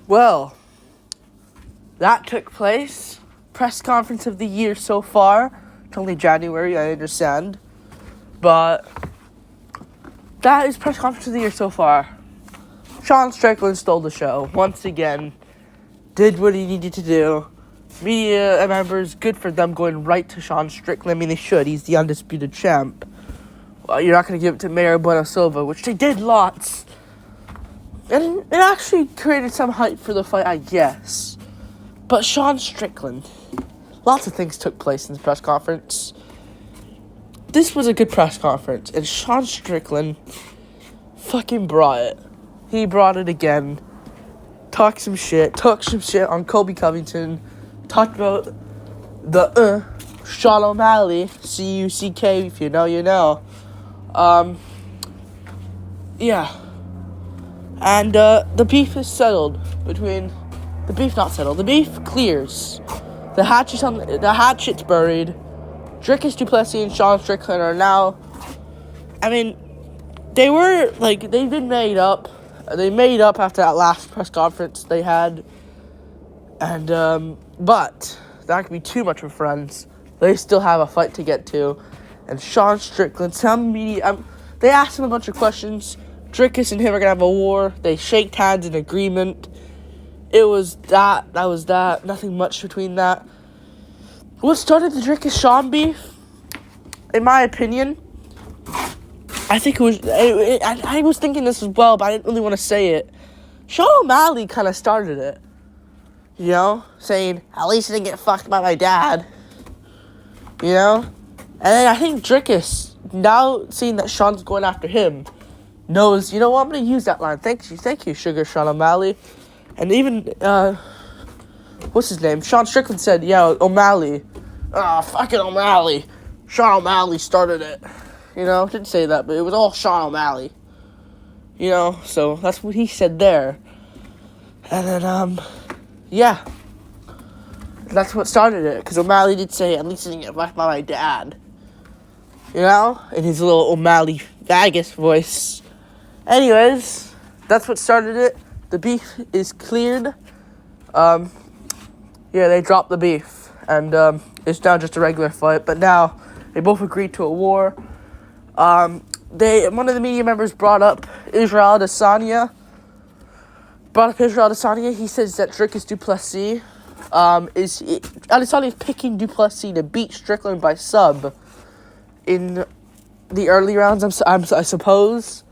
Well, that took place. Press conference of the year so far. It's only January, I understand. But that is press conference of the year so far. Sean Strickland stole the show. Once again, did what he needed to do. Media members, good for them going right to Sean Strickland. I mean, they should. He's the undisputed champ. Well, you're not going to give it to Mayor Bueno Silva, which they did lots. And it actually created some hype for the fight, I guess. But Sean Strickland, lots of things took place in this press conference. This was a good press conference, and Sean Strickland fucking brought it. He brought it again. Talked some shit on Colby Covington. Talked about the Sean O'Malley, C-U-C-K, if you know, you know. Yeah. And the beef is settled between... The beef not settled. The beef clears. The hatchet's buried. Dricus du Plessis and Sean Strickland are now... I mean, they were, like, they've been made up. They made up after that last press conference they had. And, but that could be too much for friends. They still have a fight to get to. And Sean Strickland, some media... they asked him a bunch of questions. Dricus and him are going to have a war. They shaked hands in agreement. It was that. That was that. Nothing much between that. What started the Dricus-Sean beef, in my opinion, I think it was... I was thinking this as well, but I didn't really want to say it. Sean O'Malley kind of started it. You know? Saying, at least I didn't get fucked by my dad. You know? And then I think Dricus, now seeing that Sean's going after him, knows, you know what, I'm going to use that line. Thank you, Sugar Sean O'Malley. And even, what's his name? Sean Strickland said, yeah, O'Malley. Fucking O'Malley. Sean O'Malley started it. You know, didn't say that, but it was all Sean O'Malley. You know, so that's what he said there. And then, yeah. That's what started it, because O'Malley did say, at least I didn't get fucked by my dad. You know, in his little O'Malley Vegas voice. Anyways, that's what started it. The beef is cleared. Yeah, they dropped the beef. And it's now just a regular fight. But now they both agreed to a war. One of the media members brought up Israel Adesanya. He says that Dricus du Plessis Adesanya is picking du Plessis to beat Strickland by sub in the early rounds, I suppose.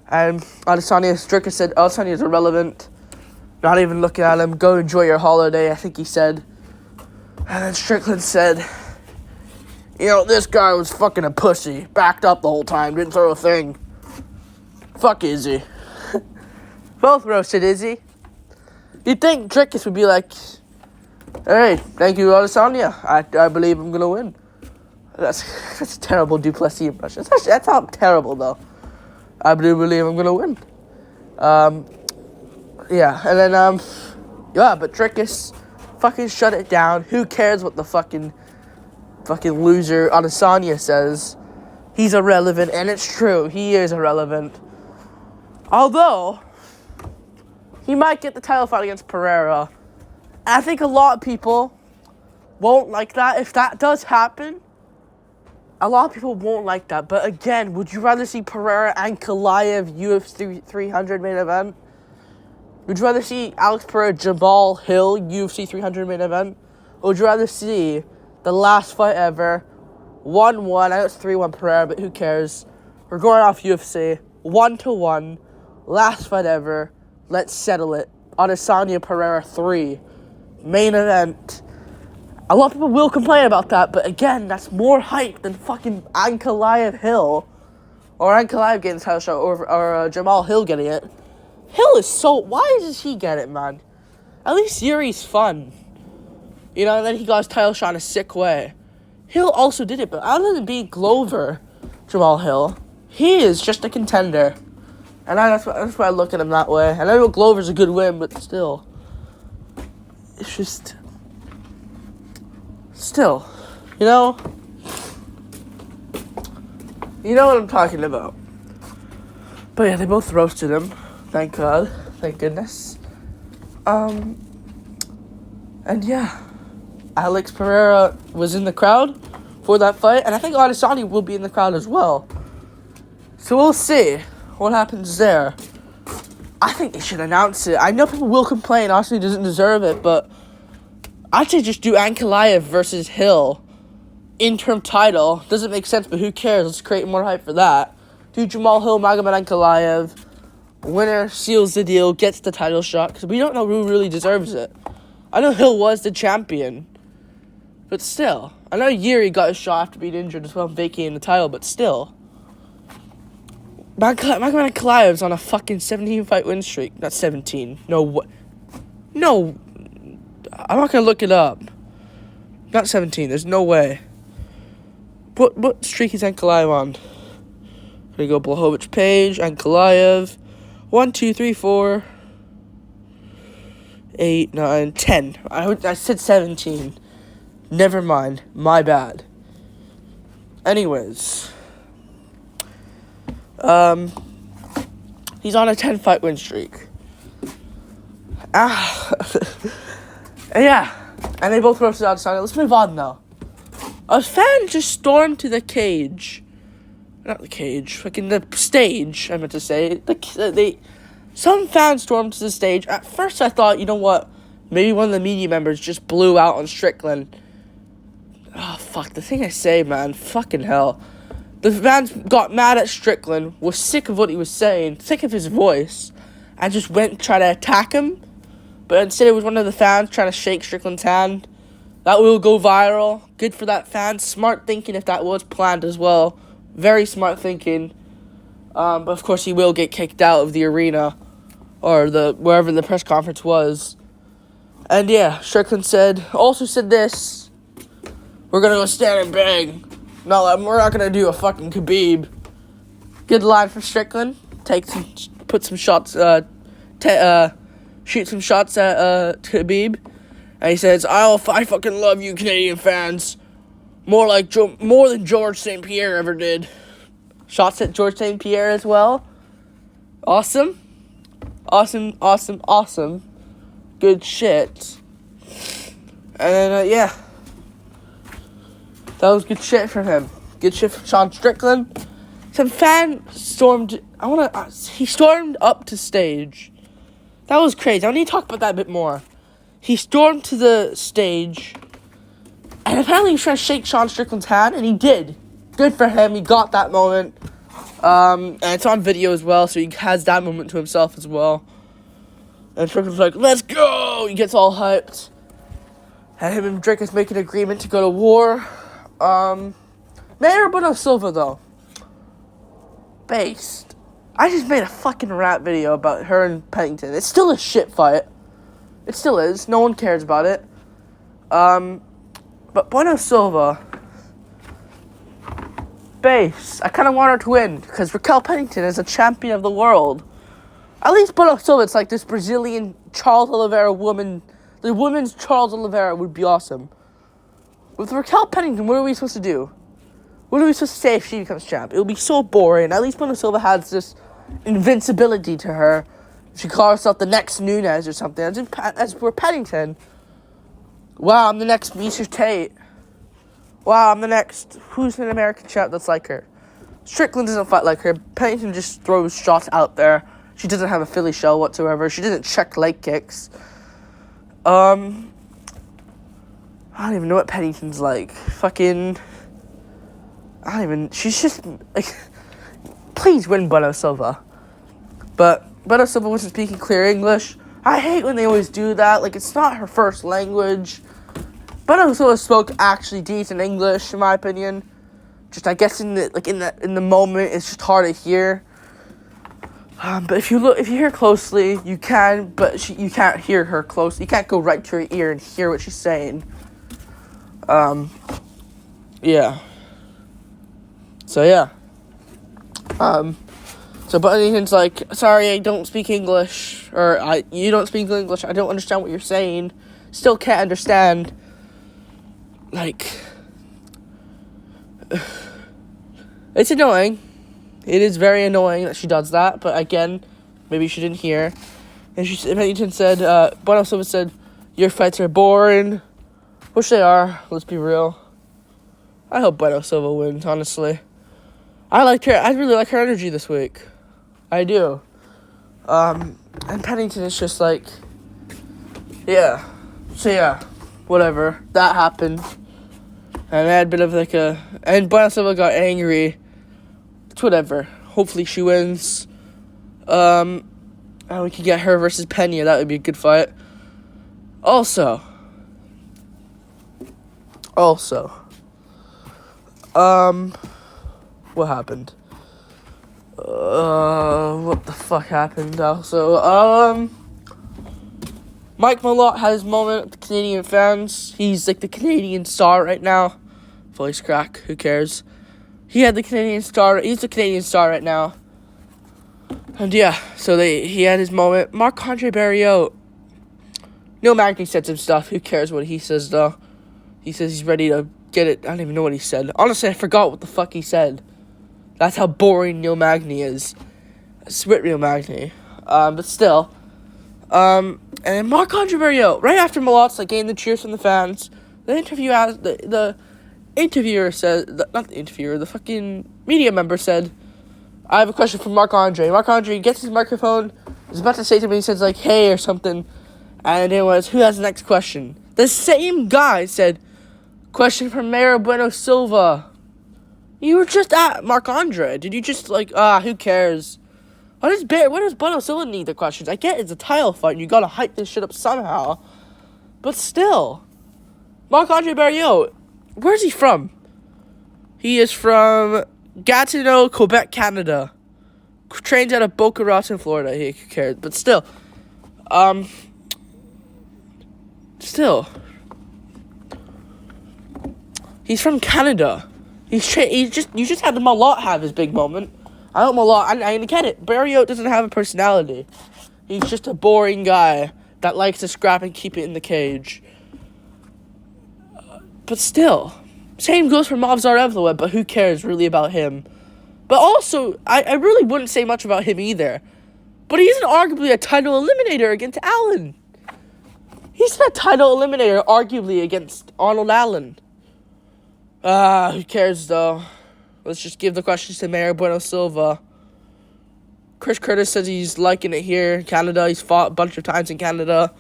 And Dricus said, Adesanya is irrelevant. Not even looking at him. Go enjoy your holiday, I think he said. And then Strickland said, you know, this guy was fucking a pussy. Backed up the whole time. Didn't throw a thing. Fuck Izzy. Both roasted Izzy. You'd think Dricus would be like, hey, thank you, Adesanya. I believe I'm going to win. That's a terrible du Plessis impression. That's not terrible, though. I do believe I'm going to win. Yeah, and then, yeah, but Dricus fucking shut it down. Who cares what the fucking loser Adesanya says? He's irrelevant, and it's true. He is irrelevant. Although, he might get the title fight against Pereira. I think a lot of people won't like that. If that does happen, a lot of people won't like that. But again, would you rather see Pereira and Kalaev UFC 300 main event? Would you rather see Alex Pereira, Jamal Hill, UFC 300 main event? Or would you rather see the last fight ever, 1-1, I know it's 3-1 Pereira, but who cares? We're going off UFC, 1-1, last fight ever, let's settle it. Adesanya Pereira 3, main event. A lot of people will complain about that, but again, that's more hype than fucking Ankalaev Hill. Or Ankalaev getting the title shot, or Jamal Hill getting it. Hill is so... Why does he get it, man? At least Yuri's fun. You know, and then he got his title shot in a sick way. Hill also did it, but other than being Glover, Jamal Hill, he is just a contender. And that's why I look at him that way. And I know Glover's a good win, but still. It's just... Still. You know? You know what I'm talking about. But yeah, they both roasted him. Thank God. Thank goodness. And yeah, Alex Pereira was in the crowd for that fight, and I think Adesanya will be in the crowd as well. So we'll see what happens there. I think they should announce it. I know people will complain Adesanya doesn't deserve it, but I'd say just do Ankalaev versus Hill. Interim title. Doesn't make sense, but who cares? Let's create more hype for that. Do Jamal Hill, Magomed Ankalaev. Winner seals the deal, gets the title shot, because we don't know who really deserves it. I know Hill was the champion, but still. I know Yuri got his shot after being injured as well, vacating the title, but still. Magomed Ankalaev's on a fucking 17-fight win streak. Not 17. No, I'm not gonna look it up. Not 17. There's no way. What streak is Ankalaev on? Here we go. Blachowicz page. Ankalaev. 1, 2, 3, 4. 8, 9, 10. I said 17. Never mind. My bad. Anyways. He's on a 10-fight win streak. Yeah. And they both roasted outside. Let's move on, though. A fan just stormed to the cage. Not the cage. Fucking the stage, I meant to say. Some fans stormed to the stage. At first, I thought, you know what? Maybe one of the media members just blew out on Strickland. Oh, fuck. The thing I say, man. Fucking hell. The fans got mad at Strickland, was sick of what he was saying, sick of his voice, and just went and tried to attack him. But instead, it was one of the fans trying to shake Strickland's hand. That will go viral. Good for that fan. Smart thinking if that was planned as well. Very smart thinking. But of course, he will get kicked out of the arena. Or wherever the press conference was. And yeah, Strickland also said this. We're going to go stand and bang. No, we're not going to do a fucking Khabib. Good line for Strickland. Put some shots, shoot some shots at Khabib. And he says, I fucking love you Canadian fans. More than George St. Pierre ever did. Shots at George St. Pierre as well. Awesome. Awesome. Good shit. And yeah. That was good shit from him. Good shit from Sean Strickland. Some fan stormed. He stormed up to stage. That was crazy. I need to talk about that a bit more. He stormed to the stage, and apparently he was trying to shake Sean Strickland's hand, and he did. Good for him. He got that moment. And it's on video as well, so he has that moment to himself as well. And Strickland's like, let's go! He gets all hyped. And him and Drake is making an agreement to go to war. Mayor Bruno Silva, though. Based. I just made a fucking rap video about her and Pennington. It's still a shit fight. It still is. No one cares about it. But Bruno Silva. Base. I kind of want her to win. Because Raquel Pennington is a champion of the world. At least Bruno Silva, it's like this Brazilian Charles Oliveira woman. The women's Charles Oliveira would be awesome. With Raquel Pennington, what are we supposed to do? What are we supposed to say if she becomes champ? It would be so boring. At least Bruno Silva has this invincibility to her. She calls herself the next Nunes or something. As for Pennington, wow, I'm the next Misha Tate. Wow, I'm the next. Who's an American champ that's like her? Strickland doesn't fight like her. Pennington just throws shots out there. She doesn't have a Philly shell whatsoever. She doesn't check leg kicks. I don't even know what Pennington's like. She's just, like, please win Bruno Silva. But Bruno Silva wasn't speaking clear English. I hate when they always do that. Like, it's not her first language. Bruno Silva spoke actually decent English, in my opinion. Just, I guess, in the moment, it's just hard to hear. But if you hear closely, you can, but you can't hear her close. You can't go right to her ear and hear what she's saying. Yeah. So, yeah. So Pennington's like, sorry, I don't speak English. Or, you don't speak English. I don't understand what you're saying. Still can't understand. Like, it's annoying. It is very annoying that she does that. But again, maybe she didn't hear. And Pennington said, Bueno Silva said, your fights are boring. Which they are, let's be real. I hope Bueno Silva wins, honestly. I really like her energy this week. I do. And Pennington is just like, yeah. So yeah, whatever. That happened. And I had a bit of like and Bueno Silva got angry. It's whatever. Hopefully she wins. And we can get her versus Pena. That would be a good fight. Also, what happened? What the fuck happened? Also, Mike Malott had his moment with the Canadian fans. He's like the Canadian star right now. Voice crack, who cares? He's the Canadian star right now. And yeah, so he had his moment. Marc-Andre Barriault. Neil Magny said some stuff. Who cares what he says, though? He says he's ready to get it. I don't even know what he said. Honestly, I forgot what the fuck he said. That's how boring Neil Magny is. Sweet Neil Magny. But still. And Marc-Andre Barriault, right after Malott's like getting the cheers from the fans, the interviewer said, the fucking media member said, I have a question for Marc-Andre. Marc-Andre gets his microphone, is about to say something, he says like, hey, or something, and it was, who has the next question? The same guy said, question from Mayor Bueno Silva. You were just at Marc-Andre. Did you just like, who cares? What does Bueno Silva need the questions? I get it's a title fight and you gotta hype this shit up somehow. But still. Marc-Andre Barriault, where's he from? He is from Gatineau, Quebec, Canada. Trains out of Boca Raton, Florida. Who cares? But still. He's from Canada. You just had Malott have his big moment. I hope Malott, I get it. Barriault doesn't have a personality. He's just a boring guy that likes to scrap and keep it in the cage. But still, same goes for Movsar Evloev, but who cares really about him? But also, I really wouldn't say much about him either. But he's arguably a title eliminator against Allen. He's a title eliminator arguably against Arnold Allen. Who cares though? Let's just give the questions to Mayor Bueno Silva. Chris Curtis says he's liking it here in Canada. He's fought a bunch of times in Canada.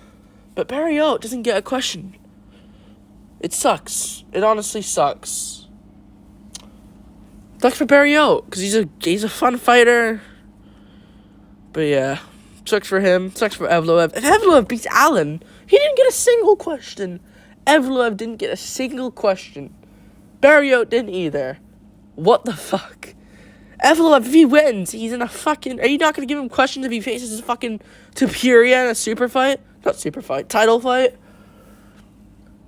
But Barriault doesn't get a question. It sucks. It honestly sucks. Sucks for Barriault, because he's a fun fighter. But yeah, sucks for him. Sucks for Evloev. If Evloev beats Allen, he didn't get a single question. Evloev didn't get a single question. Barriault didn't either. What the fuck? Evloev, if he wins, he's in a fucking... Are you not going to give him questions if he faces a fucking Topuria in a super fight? Not super fight, title fight?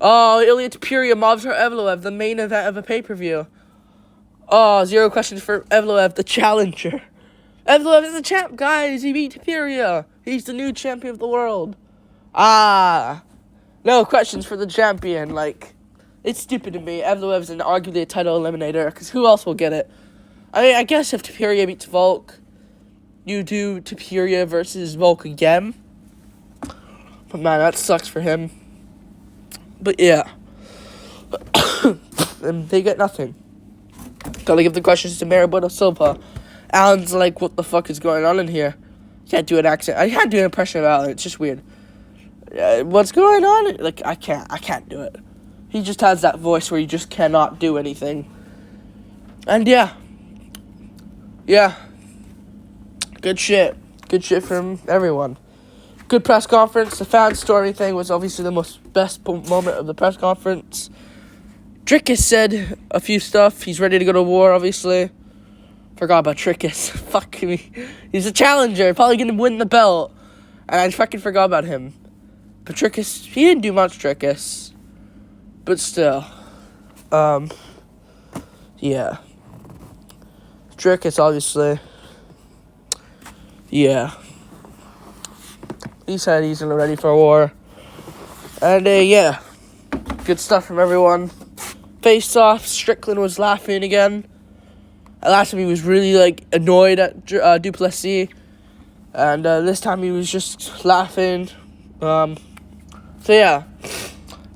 Oh, Ilya Topuria, Movsar Evloev, the main event of a pay-per-view. Oh, 0 questions for Evloev, the challenger. Evloev is the champ, guys. He beat Topuria. He's the new champion of the world. No questions for the champion, like... It's stupid to me. Evloev's arguably a title eliminator, because who else will get it? I mean, I guess if Topuria beats Volk, you do Topuria versus Volk again. But man, that sucks for him. But yeah. And they get nothing. Gotta give the questions to Mayor Bueno Silva. Alan's like, what the fuck is going on in here? Can't do an accent. I can't do an impression of Alan. It's just weird. What's going on? Like, I can't do it. He just has that voice where you just cannot do anything. And yeah. Good shit. Good shit from everyone. Good press conference. The fan storming thing was obviously the best moment of the press conference. Drickus said a few stuff. He's ready to go to war, obviously. Forgot about Drickus. Fuck me. He's a challenger. Probably going to win the belt. And I fucking forgot about him. But Drickus, he didn't do much, Drickus. But still, yeah. Drickus, obviously, yeah. He said he's ready for war. And, yeah. Good stuff from everyone. Face off, Strickland was laughing again. Last time he was really, like, annoyed at Duplessis. And this time he was just laughing. So yeah,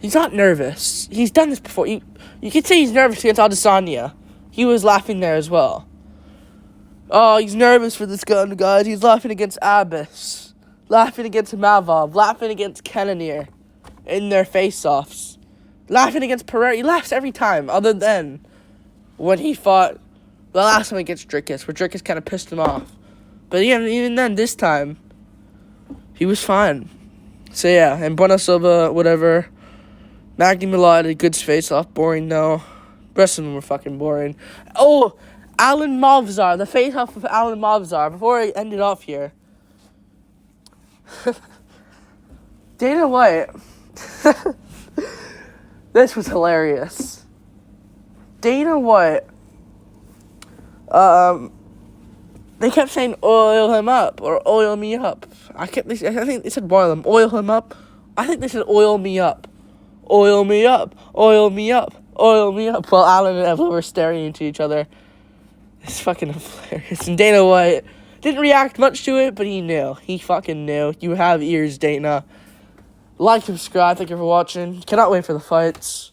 he's not nervous. He's done this before. You could say he's nervous against Adesanya. He was laughing there as well. Oh, he's nervous for this gun, guys. He's laughing against Abbas, laughing against Mavov, laughing against Cannonier in their face-offs, laughing against Pereira. He laughs every time, other than when he fought the last time against Dricus, where Dricus kind of pissed him off. But even then, this time, he was fine. So yeah, and Bueno Silva, whatever. Magny Milad had a good face-off. Boring, though. The rest of them were fucking boring. Oh, Alan Movzar, the face-off of Alan Movzar. Before I end it off here. Dana White. This was hilarious. Dana White. They kept saying oil him up or oil me up. I think they said boil him. Oil him up. I think they said oil me up. Oil me up. Oil me up. Oil me up. While Alan and Evelyn were staring into each other. It's fucking hilarious. And Dana White didn't react much to it, but he knew. He fucking knew. You have ears, Dana. Like and subscribe. Thank you for watching. Cannot wait for the fights.